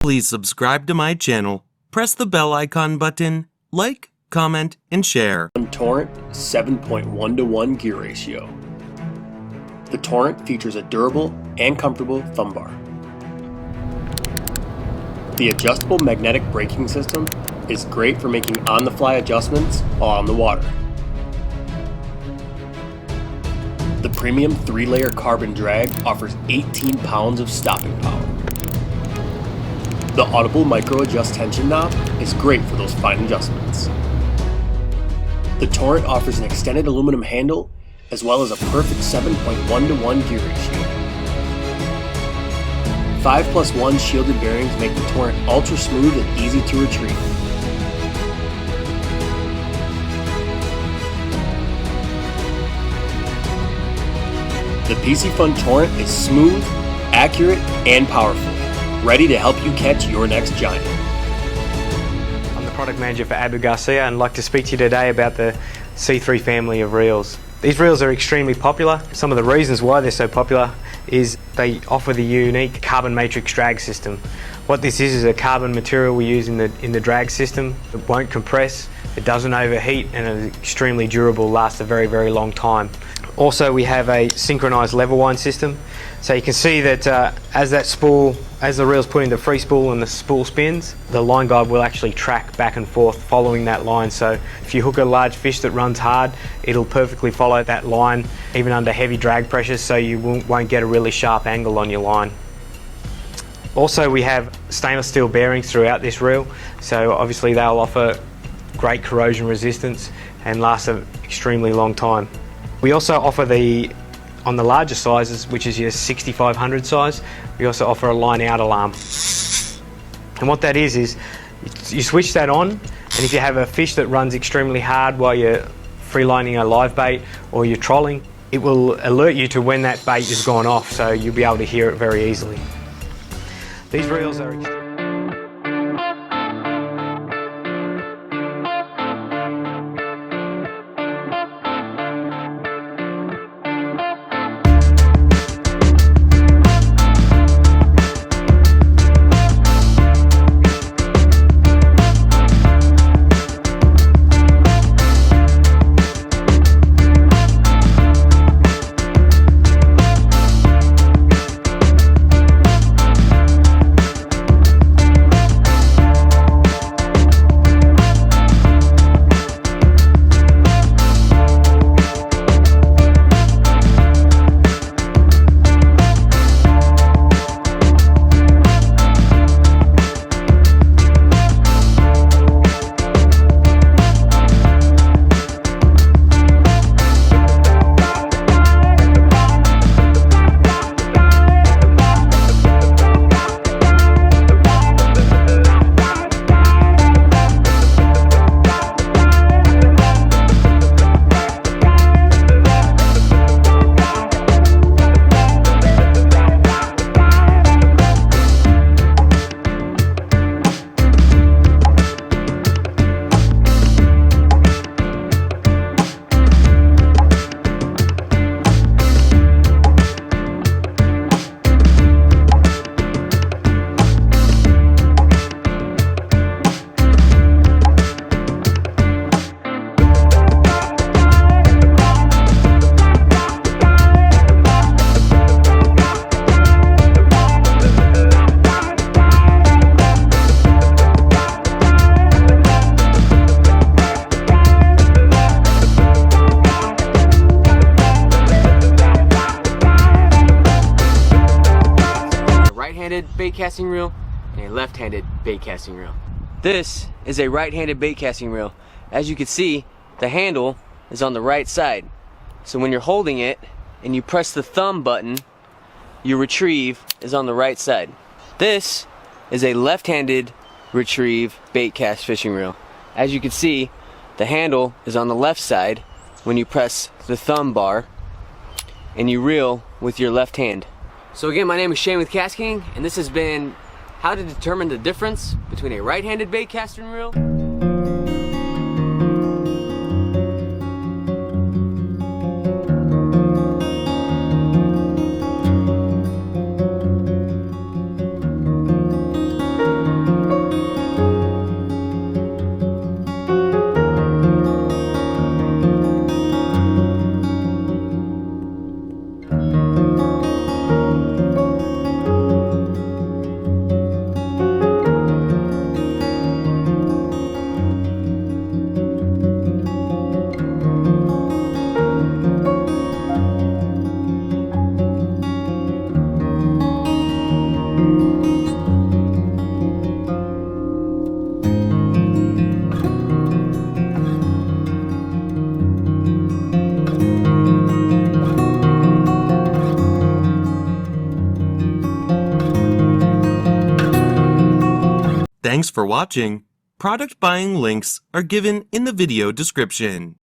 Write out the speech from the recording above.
Please subscribe to my channel, press the bell icon button, like, comment, and share. Torrent 7.1:1 gear ratio. The Torrent features a durable and comfortable thumb bar. The adjustable magnetic braking system is great for making on-the-fly adjustments while on the water. The premium 3-layer carbon drag offers 18 pounds of stopping power. The audible micro-adjust tension knob is great for those fine adjustments. The Torrent offers an extended aluminum handle as well as a perfect 7.1:1 gear ratio. 5+1 shielded bearings make the Torrent ultra smooth and easy to retrieve. The PC Fun Torrent is smooth, accurate, and powerful, ready to help you catch your next giant. I'm the product manager for Abu Garcia and I'd like to speak to you today about the C3 family of reels. These reels are extremely popular. Some of the reasons why they're so popular is they offer the unique carbon matrix drag system. What this is a carbon material we use in the drag system. It won't compress, it doesn't overheat, and it's extremely durable, lasts a very, very long time. Also, we have a synchronized level wind system. So you can see that as the reel's put into free spool and the spool spins, the line guide will actually track back and forth following that line. So if you hook a large fish that runs hard, it'll perfectly follow that line even under heavy drag pressures, so you won't get a really sharp angle on your line. Also, we have stainless steel bearings throughout this reel, so obviously they'll offer great corrosion resistance and last an extremely long time. We also offer on the larger sizes, which is your 6500 size, we also offer a line out alarm. And what that is you switch that on, and if you have a fish that runs extremely hard while you're freelining a live bait or you're trolling, it will alert you to when that bait has gone off, so you'll be able to hear it very easily. These reels are right-handed bait casting reel and a left-handed bait casting reel. This is a right-handed bait casting reel. As you can see, the handle is on the right side. So when you're holding it and you press the thumb button, your retrieve is on the right side. This is a left-handed retrieve bait cast fishing reel. As you can see, the handle is on the left side when you press the thumb bar and you reel with your left hand. So again, my name is Shane with Casking, and this has been how to determine the difference between a right-handed bait casting reel Thanks for watching. Product buying links are given in the video description.